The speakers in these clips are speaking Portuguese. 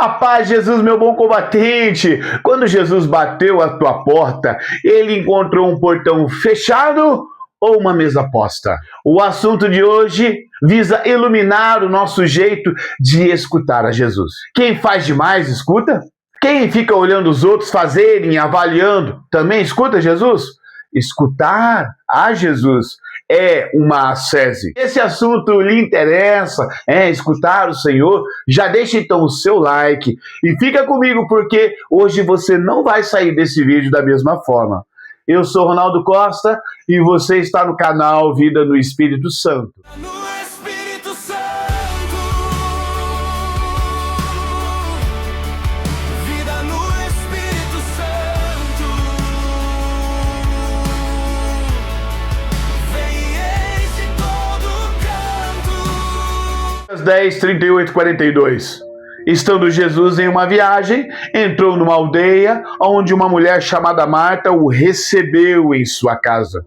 A paz, Jesus, meu bom combatente. Quando Jesus bateu a tua porta, ele encontrou um portão fechado ou uma mesa posta? O assunto de hoje visa iluminar o nosso jeito de escutar a Jesus. Quem faz demais, escuta? Quem fica olhando os outros fazerem, avaliando, também escuta Jesus? Escutar a Jesus é uma ascese. Esse assunto lhe interessa, escutar o Senhor? Já deixa então o seu like e fica comigo, porque hoje você não vai sair desse vídeo da mesma forma. Eu sou Ronaldo Costa e você está no canal Vida no Espírito Santo. Espírito Santo, vida no Espírito Santo, vem de todo canto. 10, 38, 42. Estando Jesus em uma viagem, entrou numa aldeia onde uma mulher chamada Marta o recebeu em sua casa.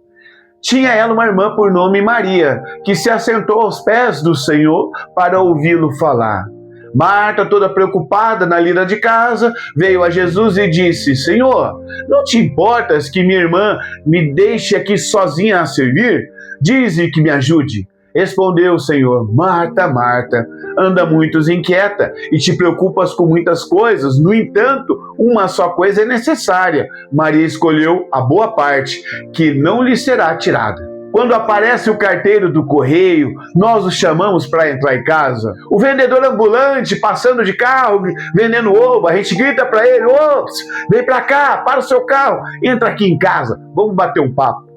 Tinha ela uma irmã por nome Maria, que se assentou aos pés do Senhor para ouvi-lo falar. Marta, toda preocupada na lida de casa, veio a Jesus e disse: Senhor, não te importas que minha irmã me deixe aqui sozinha a servir? Dize que me ajude. Respondeu o Senhor: Marta, Marta, anda muito inquieta e te preocupas com muitas coisas. No entanto, uma só coisa é necessária. Maria escolheu a boa parte, que não lhe será tirada. Quando aparece o carteiro do correio, nós o chamamos para entrar em casa. O vendedor ambulante passando de carro, vendendo ovo, a gente grita para ele: ops, vem para cá, para o seu carro, entra aqui em casa, vamos bater um papo.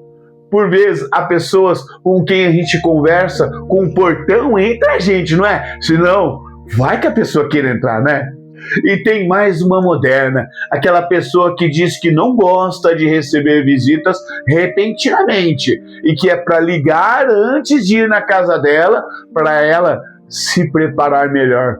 Por vezes, há pessoas com quem a gente conversa com um portão entre a gente, não é? Senão, vai que a pessoa queira entrar, né? E tem mais uma moderna, aquela pessoa que diz que não gosta de receber visitas repentinamente e que é para ligar antes de ir na casa dela, para ela se preparar melhor.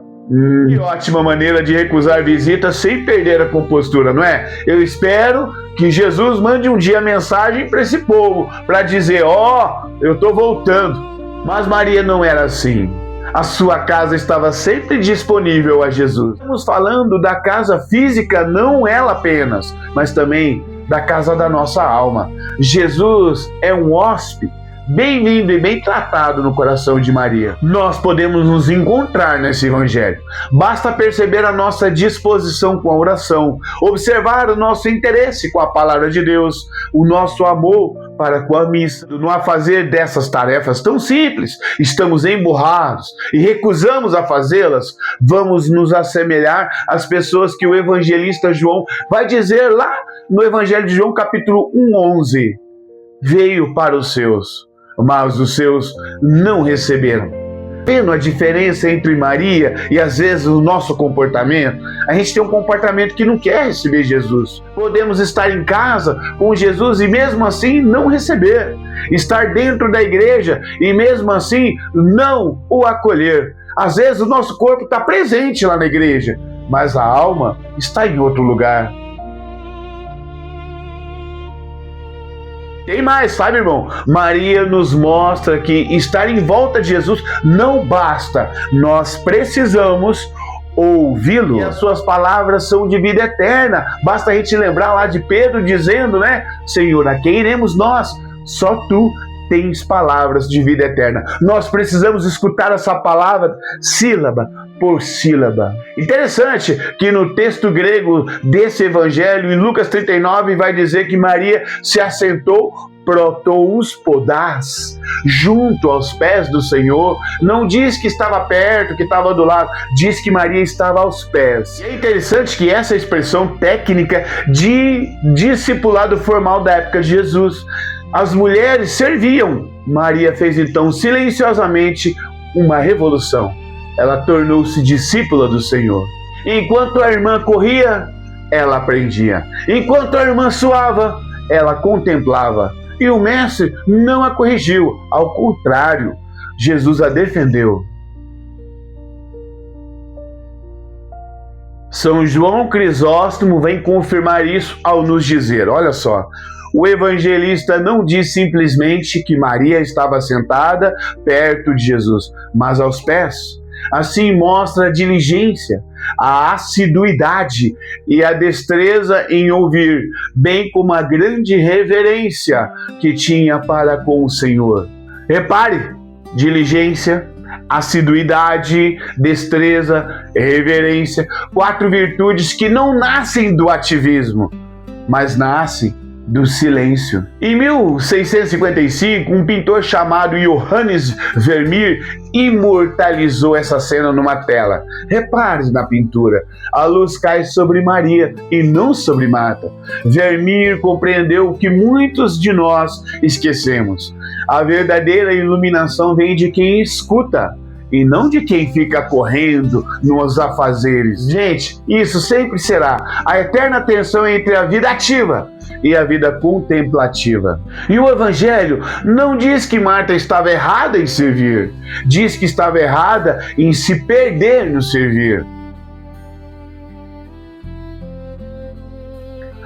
Que ótima maneira de recusar visitas sem perder a compostura, não é? Eu espero que Jesus mande um dia mensagem para esse povo, para dizer: eu estou voltando. Mas Maria não era assim. A sua casa estava sempre disponível a Jesus. Estamos falando da casa física, não ela apenas, mas também da casa da nossa alma. Jesus é um hóspede bem-vindo e bem tratado no coração de Maria. Nós podemos nos encontrar nesse evangelho. Basta perceber a nossa disposição com a oração, observar o nosso interesse com a palavra de Deus, o nosso amor para com a missa. No a fazer dessas tarefas tão simples, estamos emburrados e recusamos a fazê-las, vamos nos assemelhar às pessoas que o evangelista João vai dizer lá no Evangelho de João, capítulo 1:11. Veio para os seus, mas os seus não receberam. Vendo a diferença entre Maria e às vezes o nosso comportamento? A gente tem um comportamento que não quer receber Jesus. Podemos estar em casa com Jesus e mesmo assim não receber. Estar dentro da igreja e mesmo assim não o acolher. Às vezes o nosso corpo está presente lá na igreja, mas a alma está em outro lugar. Tem mais, sabe, irmão? Maria nos mostra que estar em volta de Jesus não basta. Nós precisamos ouvi-lo. E as suas palavras são de vida eterna. Basta a gente lembrar lá de Pedro dizendo, né? Senhor, a quem iremos nós? Só tu tens palavras de vida eterna. Nós precisamos escutar essa palavra sílaba por sílaba. Interessante que no texto grego desse evangelho, em Lucas 39, vai dizer que Maria se assentou protous podás, junto aos pés do Senhor. Não diz que estava perto, que estava do lado, diz que Maria estava aos pés. E é interessante que essa expressão técnica de discipulado formal da época de Jesus. As mulheres serviam. Maria fez então silenciosamente uma revolução. Ela tornou-se discípula do Senhor. Enquanto a irmã corria, ela aprendia. Enquanto a irmã suava, ela contemplava. E o mestre não a corrigiu. Ao contrário, Jesus a defendeu. São João Crisóstomo vem confirmar isso ao nos dizer, olha só, o evangelista não diz simplesmente que Maria estava sentada perto de Jesus, mas aos pés. Assim mostra a diligência, a assiduidade e a destreza em ouvir, bem como a grande reverência que tinha para com o Senhor. Repare, diligência, assiduidade, destreza, reverência, 4 virtudes que não nascem do ativismo, mas nascem do silêncio. Em 1655, um pintor chamado Johannes Vermeer imortalizou essa cena numa tela. Repare na pintura, a luz cai sobre Maria e não sobre Marta. Vermeer compreendeu o que muitos de nós esquecemos. A verdadeira iluminação vem de quem escuta e não de quem fica correndo nos afazeres. Gente, isso sempre será a eterna tensão entre a vida ativa e a vida contemplativa. E o Evangelho não diz que Marta estava errada em servir, diz que estava errada em se perder no servir.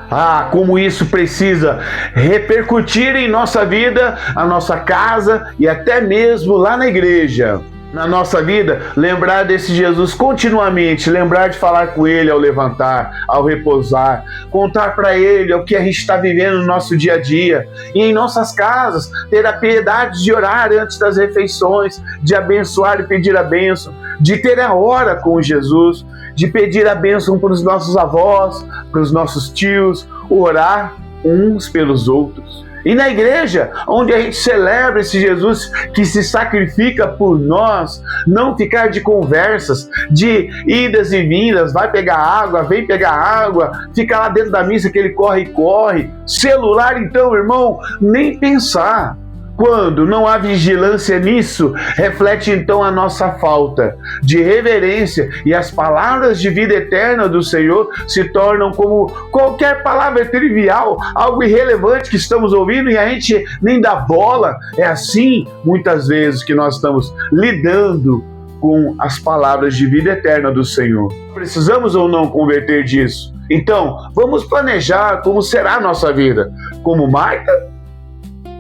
Ah, como isso precisa repercutir em nossa vida, a nossa casa e até mesmo lá na igreja. Na nossa vida, lembrar desse Jesus continuamente, lembrar de falar com Ele ao levantar, ao repousar, contar para Ele o que a gente está vivendo no nosso dia a dia. E em nossas casas, ter a piedade de orar antes das refeições, de abençoar e pedir a bênção, de ter a hora com Jesus, de pedir a bênção para os nossos avós, para os nossos tios, orar uns pelos outros. E na igreja, onde a gente celebra esse Jesus que se sacrifica por nós, não ficar de conversas, de idas e vindas, vai pegar água, vem pegar água, fica lá dentro da missa que ele corre e corre. Celular então, irmão, nem pensar. Quando não há vigilância nisso, reflete então a nossa falta de reverência e as palavras de vida eterna do Senhor se tornam como qualquer palavra trivial, algo irrelevante que estamos ouvindo e a gente nem dá bola. É assim, muitas vezes, que nós estamos lidando com as palavras de vida eterna do Senhor. Precisamos ou não converter disso? Então, vamos planejar como será a nossa vida, como Marta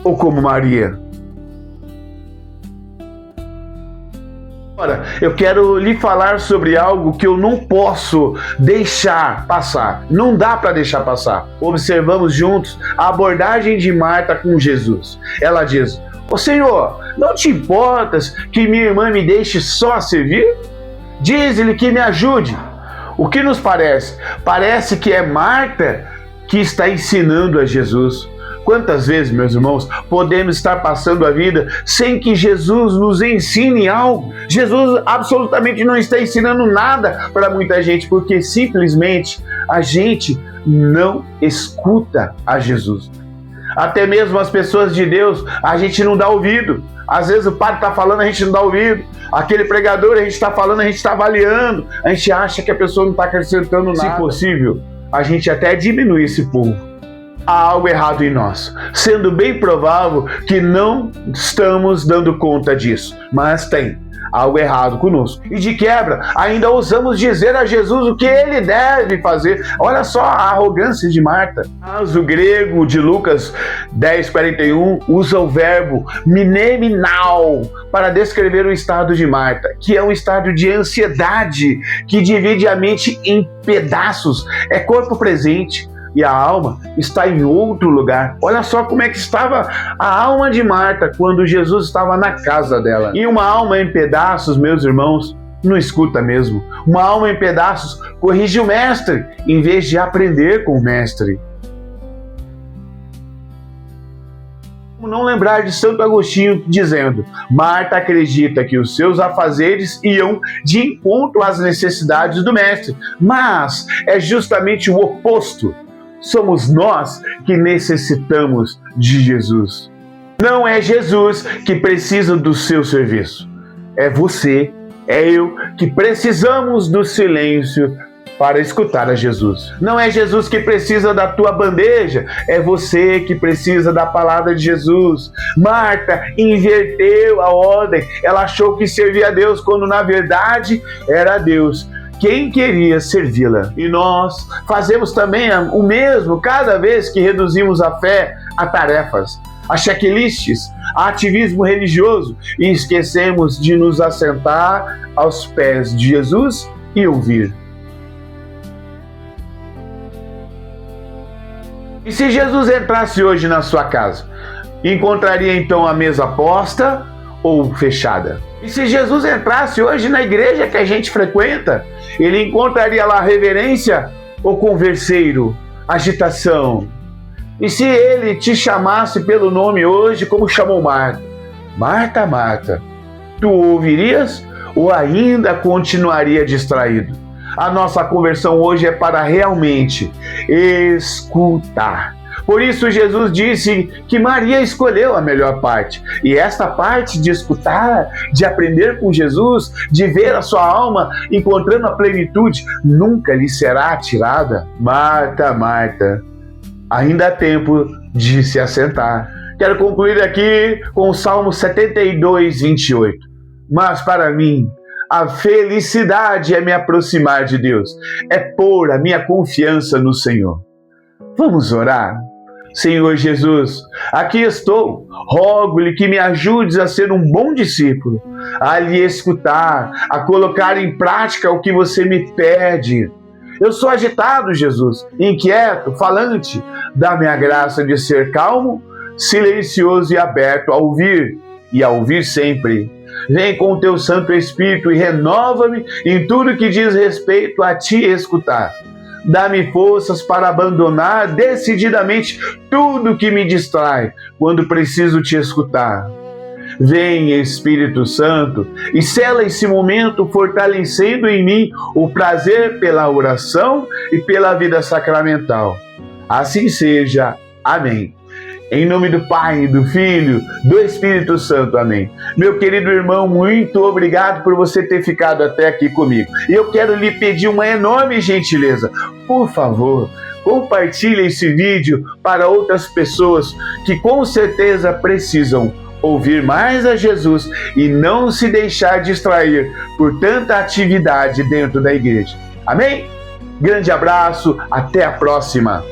ou como Maria? Agora, eu quero lhe falar sobre algo que eu não posso deixar passar. Não dá para deixar passar. Observamos juntos a abordagem de Marta com Jesus. Ela diz: "Ô Senhor, não te importas que minha irmã me deixe só servir? Diz-lhe que me ajude." O que nos parece? Parece que é Marta que está ensinando a Jesus. Quantas vezes, meus irmãos, podemos estar passando a vida sem que Jesus nos ensine algo? Jesus absolutamente não está ensinando nada para muita gente, porque simplesmente a gente não escuta a Jesus. Até mesmo as pessoas de Deus, a gente não dá ouvido. Às vezes o padre está falando, a gente não dá ouvido. Aquele pregador, a gente está falando, a gente está avaliando. A gente acha que a pessoa não está acrescentando nada. Se possível, a gente até diminui esse povo. Há algo errado em nós, sendo bem provável que não estamos dando conta disso, mas tem algo errado conosco. E de quebra, ainda ousamos dizer a Jesus o que ele deve fazer. Olha só a arrogância de Marta. Mas o grego de Lucas 10:41 usa o verbo mneminao para descrever o estado de Marta, que é um estado de ansiedade que divide a mente em pedaços, é corpo presente. E a alma está em outro lugar. Olha só como é que estava a alma de Marta quando Jesus estava na casa dela. E uma alma em pedaços, meus irmãos, não escuta mesmo. Uma alma em pedaços corrige o mestre, em vez de aprender com o mestre. Como não lembrar de Santo Agostinho dizendo: Marta acredita que os seus afazeres iam de encontro às necessidades do mestre, mas é justamente o oposto. Somos nós que necessitamos de Jesus. Não é Jesus que precisa do seu serviço. É você, é eu que precisamos do silêncio para escutar a Jesus. Não é Jesus que precisa da tua bandeja, é você que precisa da palavra de Jesus. Marta inverteu a ordem. Ela achou que servia a Deus quando na verdade era Deus quem queria servi-la. E nós fazemos também o mesmo cada vez que reduzimos a fé a tarefas. a checklists, a ativismo religioso e esquecemos de nos assentar aos pés de Jesus e ouvir. E se Jesus entrasse hoje na sua casa, encontraria então a mesa posta ou fechada? E se Jesus entrasse hoje na igreja que a gente frequenta, ele encontraria lá reverência ou converseiro, agitação? E se ele te chamasse pelo nome hoje, como chamou Marta? Marta, Marta, tu ouvirias ou ainda continuaria distraído? A nossa conversão hoje é para realmente escutar. Por isso Jesus disse que Maria escolheu a melhor parte. E esta parte de escutar, de aprender com Jesus, de ver a sua alma encontrando a plenitude, nunca lhe será tirada. Marta, Marta, ainda há tempo de se assentar. Quero concluir aqui com o Salmo 72, 28. Mas para mim, a felicidade é me aproximar de Deus, é pôr a minha confiança no Senhor. Vamos orar? Senhor Jesus, aqui estou, rogo-lhe que me ajudes a ser um bom discípulo, a lhe escutar, a colocar em prática o que você me pede. Eu sou agitado, Jesus, inquieto, falante. Dá-me a graça de ser calmo, silencioso e aberto a ouvir, e a ouvir sempre. Vem com o teu Santo Espírito e renova-me em tudo que diz respeito a te escutar. Dá-me forças para abandonar decididamente tudo que me distrai quando preciso te escutar. Vem, Espírito Santo, e sela esse momento fortalecendo em mim o prazer pela oração e pela vida sacramental. Assim seja. Amém. Em nome do Pai, do Filho, do Espírito Santo. Amém. Meu querido irmão, muito obrigado por você ter ficado até aqui comigo. E eu quero lhe pedir uma enorme gentileza. Por favor, compartilhe esse vídeo para outras pessoas que com certeza precisam ouvir mais a Jesus e não se deixar distrair por tanta atividade dentro da igreja. Amém? Grande abraço, até a próxima!